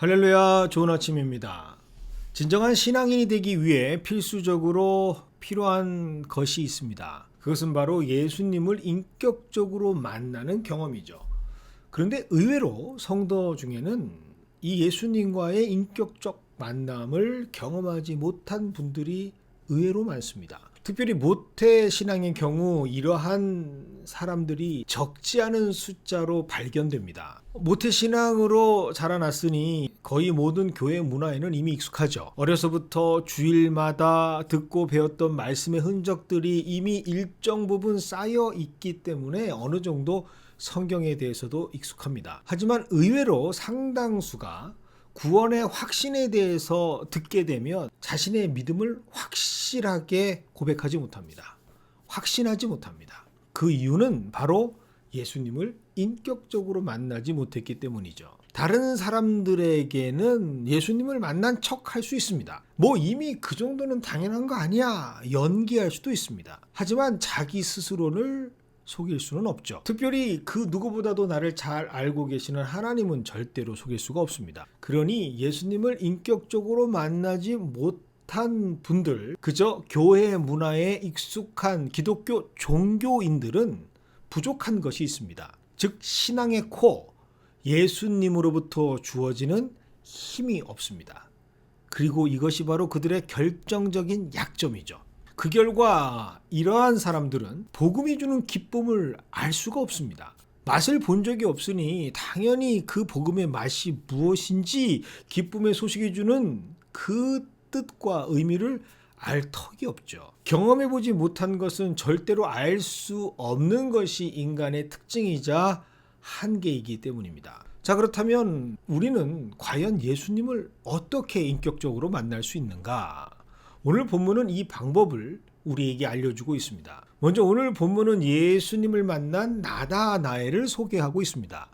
할렐루야, 좋은 아침입니다. 진정한 신앙인이 되기 위해 필수적으로 필요한 것이 있습니다. 그것은 바로 예수님을 인격적으로 만나는 경험이죠. 그런데 의외로 성도 중에는 이 예수님과의 인격적 만남을 경험하지 못한 분들이 의외로 많습니다. 특별히 모태 신앙의 경우 이러한 사람들이 적지 않은 숫자로 발견됩니다. 모태 신앙으로 자라났으니 거의 모든 교회 문화에는 이미 익숙하죠. 어려서부터 주일마다 듣고 배웠던 말씀의 흔적들이 이미 일정 부분 쌓여 있기 때문에 어느 정도 성경에 대해서도 익숙합니다. 하지만 의외로 상당수가 구원의 확신에 대해서 듣게 되면 자신의 믿음을 확실하게 고백하지 못합니다. 확신하지 못합니다. 그 이유는 바로 예수님을 인격적으로 만나지 못했기 때문이죠. 다른 사람들에게는 예수님을 만난 척 할 수 있습니다. 이미 그 정도는 당연한 거 아니야. 연기할 수도 있습니다. 하지만 자기 스스로를 속일 수는 없죠. 특별히 그 누구보다도 나를 잘 알고 계시는 하나님은 절대로 속일 수가 없습니다. 그러니 예수님을 인격적으로 만나지 못한 분들, 그저 교회 문화에 익숙한 기독교 종교인들은 부족한 것이 있습니다. 즉 신앙의 코, 예수님으로부터 주어지는 힘이 없습니다. 그리고 이것이 바로 그들의 결정적인 약점이죠. 그 결과 이러한 사람들은 복음이 주는 기쁨을 알 수가 없습니다. 맛을 본 적이 없으니 당연히 그 복음의 맛이 무엇인지 기쁨의 소식이 주는 그 뜻과 의미를 알 턱이 없죠. 경험해보지 못한 것은 절대로 알 수 없는 것이 인간의 특징이자 한계이기 때문입니다. 자, 그렇다면 우리는 과연 예수님을 어떻게 인격적으로 만날 수 있는가? 오늘 본문은 이 방법을 우리에게 알려주고 있습니다. 먼저 오늘 본문은 예수님을 만난 나다나엘을 소개하고 있습니다.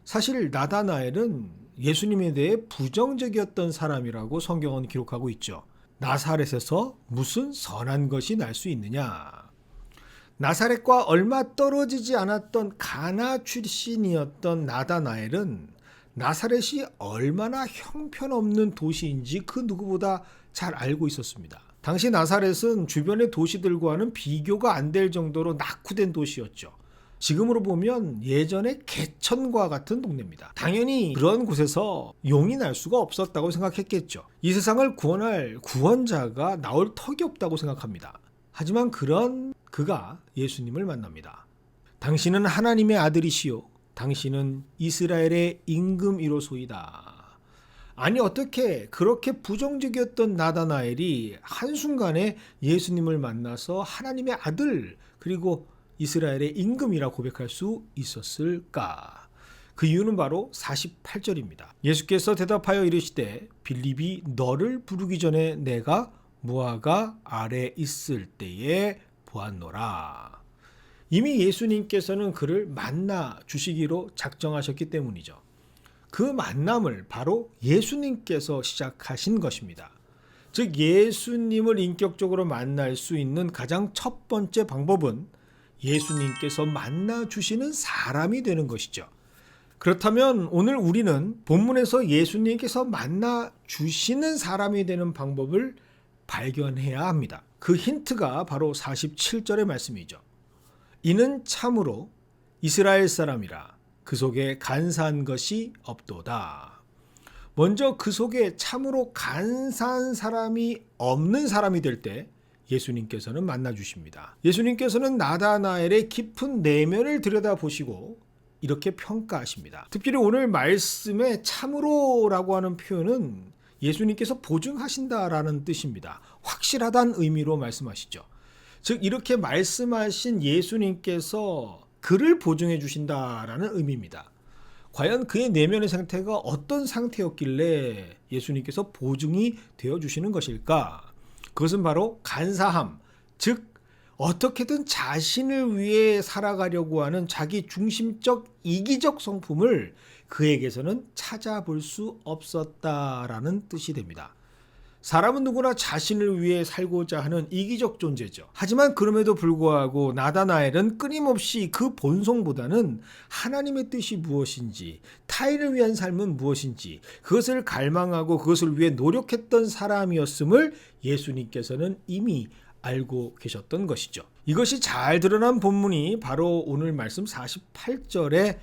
사실 나다나엘은 예수님에 대해 부정적이었던 사람이라고 성경은 기록하고 있죠. 나사렛에서 무슨 선한 것이 날 수 있느냐? 나사렛과 얼마 떨어지지 않았던 가나 출신이었던 나다나엘은 나사렛이 얼마나 형편없는 도시인지 그 누구보다 잘 알고 있었습니다. 당시 나사렛은 주변의 도시들과는 비교가 안 될 정도로 낙후된 도시였죠. 지금으로 보면 예전의 개천과 같은 동네입니다. 당연히 그런 곳에서 용이 날 수가 없었다고 생각했겠죠. 이 세상을 구원할 구원자가 나올 턱이 없다고 생각합니다. 하지만 그런 그가 예수님을 만납니다. 당신은 하나님의 아들이시요 당신은 이스라엘의 임금이로소이다. 아니 어떻게 그렇게 부정적이었던 나다나엘이 한순간에 예수님을 만나서 하나님의 아들 그리고 이스라엘의 임금이라 고백할 수 있었을까? 그 이유는 바로 48절입니다. 예수께서 대답하여 이르시되 빌립이 너를 부르기 전에 내가 무화과 아래 있을 때에 보았노라. 이미 예수님께서는 그를 만나 주시기로 작정하셨기 때문이죠. 그 만남을 바로 예수님께서 시작하신 것입니다. 즉 예수님을 인격적으로 만날 수 있는 가장 첫 번째 방법은 예수님께서 만나 주시는 사람이 되는 것이죠. 그렇다면 오늘 우리는 본문에서 예수님께서 만나 주시는 사람이 되는 방법을 발견해야 합니다. 그 힌트가 바로 47절의 말씀이죠. 이는 참으로 이스라엘 사람이라 그 속에 간사한 것이 없도다. 먼저 그 속에 참으로 간사한 사람이 없는 사람이 될 때 예수님께서는 만나 주십니다. 예수님께서는 나다나엘의 깊은 내면을 들여다보시고 이렇게 평가하십니다. 특별히 오늘 말씀에 참으로라고 하는 표현은 예수님께서 보증하신다라는 뜻입니다. 확실하다는 의미로 말씀하시죠. 즉 이렇게 말씀하신 예수님께서 그를 보증해 주신다라는 의미입니다. 과연 그의 내면의 상태가 어떤 상태였길래 예수님께서 보증이 되어 주시는 것일까? 그것은 바로 간사함, 즉 어떻게든 자신을 위해 살아가려고 하는 자기 중심적 이기적 성품을 그에게서는 찾아볼 수 없었다라는 뜻이 됩니다. 사람은 누구나 자신을 위해 살고자 하는 이기적 존재죠. 하지만 그럼에도 불구하고 나다나엘은 끊임없이 그 본성보다는 하나님의 뜻이 무엇인지, 타인을 위한 삶은 무엇인지 그것을 갈망하고 그것을 위해 노력했던 사람이었음을 예수님께서는 이미 알고 계셨던 것이죠. 이것이 잘 드러난 본문이 바로 오늘 말씀 48절에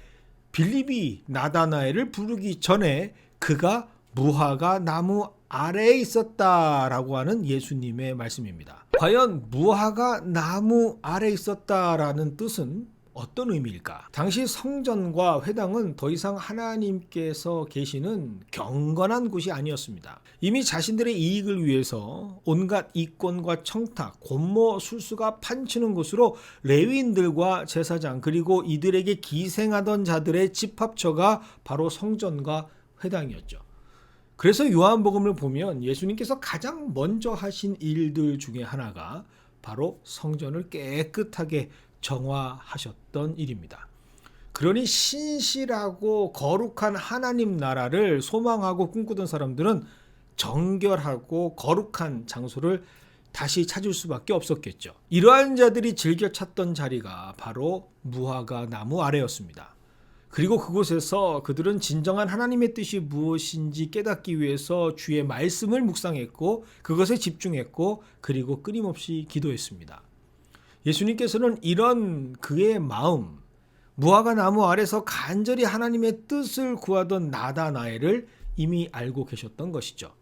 빌립이 나다나엘을 부르기 전에 그가 무화과 나무 아래에 있었다라고 하는 예수님의 말씀입니다. 과연 무화과 나무 아래에 있었다라는 뜻은 어떤 의미일까? 당시 성전과 회당은 더 이상 하나님께서 계시는 경건한 곳이 아니었습니다. 이미 자신들의 이익을 위해서 온갖 이권과 청탁, 권모술수가 판치는 곳으로 레위인들과 제사장 그리고 이들에게 기생하던 자들의 집합처가 바로 성전과 회당이었죠. 그래서 요한복음을 보면 예수님께서 가장 먼저 하신 일들 중에 하나가 바로 성전을 깨끗하게 정화하셨던 일입니다. 그러니 신실하고 거룩한 하나님 나라를 소망하고 꿈꾸던 사람들은 정결하고 거룩한 장소를 다시 찾을 수밖에 없었겠죠. 이러한 자들이 즐겨 찾던 자리가 바로 무화과 나무 아래였습니다. 그리고 그곳에서 그들은 진정한 하나님의 뜻이 무엇인지 깨닫기 위해서 주의 말씀을 묵상했고 그것에 집중했고 그리고 끊임없이 기도했습니다. 예수님께서는 이런 그의 마음, 무화과 나무 아래서 간절히 하나님의 뜻을 구하던 나다나엘을 이미 알고 계셨던 것이죠.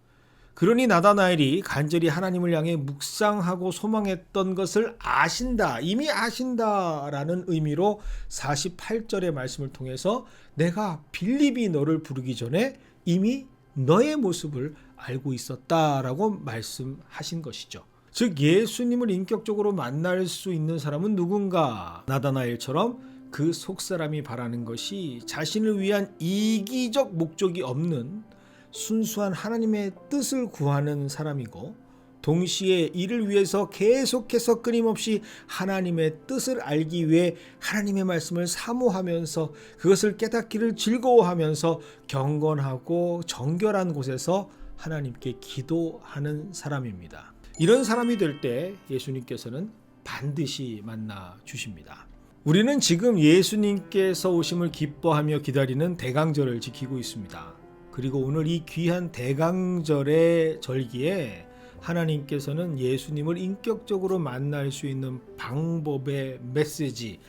그러니 나다나엘이 간절히 하나님을 향해 묵상하고 소망했던 것을 아신다, 이미 아신다라는 의미로 48절의 말씀을 통해서 내가 빌립이 너를 부르기 전에 이미 너의 모습을 알고 있었다라고 말씀하신 것이죠. 즉 예수님을 인격적으로 만날 수 있는 사람은 누군가? 나다나엘처럼 그 속사람이 바라는 것이 자신을 위한 이기적 목적이 없는 순수한 하나님의 뜻을 구하는 사람이고 동시에 이를 위해서 계속해서 끊임없이 하나님의 뜻을 알기 위해 하나님의 말씀을 사모하면서 그것을 깨닫기를 즐거워하면서 경건하고 정결한 곳에서 하나님께 기도하는 사람입니다. 이런 사람이 될 때 예수님께서는 반드시 만나 주십니다. 우리는 지금 예수님께서 오심을 기뻐하며 기다리는 대강절을 지키고 있습니다. 그리고 오늘 이 귀한 대강절의 절기에 하나님께서는 예수님을 인격적으로 만날 수 있는 방법의 메시지,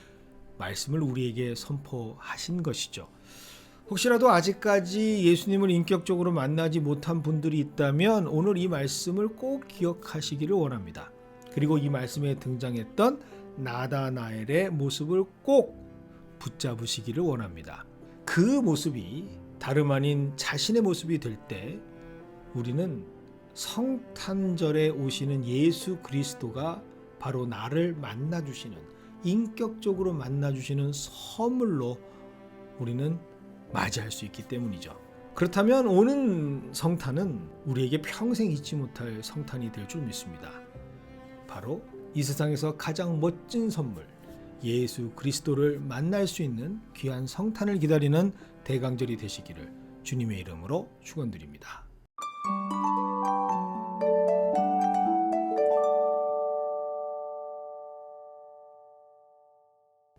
말씀을 우리에게 선포하신 것이죠. 혹시라도 아직까지 예수님을 인격적으로 만나지 못한 분들이 있다면 오늘 이 말씀을 꼭 기억하시기를 원합니다. 그리고 이 말씀에 등장했던 나다나엘의 모습을 꼭 붙잡으시기를 원합니다. 그 모습이 다름 아닌 자신의 모습이 될 때 우리는 성탄절에 오시는 예수 그리스도가 바로 나를 만나주시는, 인격적으로 만나주시는 선물로 우리는 맞이할 수 있기 때문이죠. 그렇다면 오는 성탄은 우리에게 평생 잊지 못할 성탄이 될 줄 믿습니다. 바로 이 세상에서 가장 멋진 선물, 예수 그리스도를 만날 수 있는 귀한 성탄을 기다리는 대강절이 되시기를 주님의 이름으로 축원드립니다.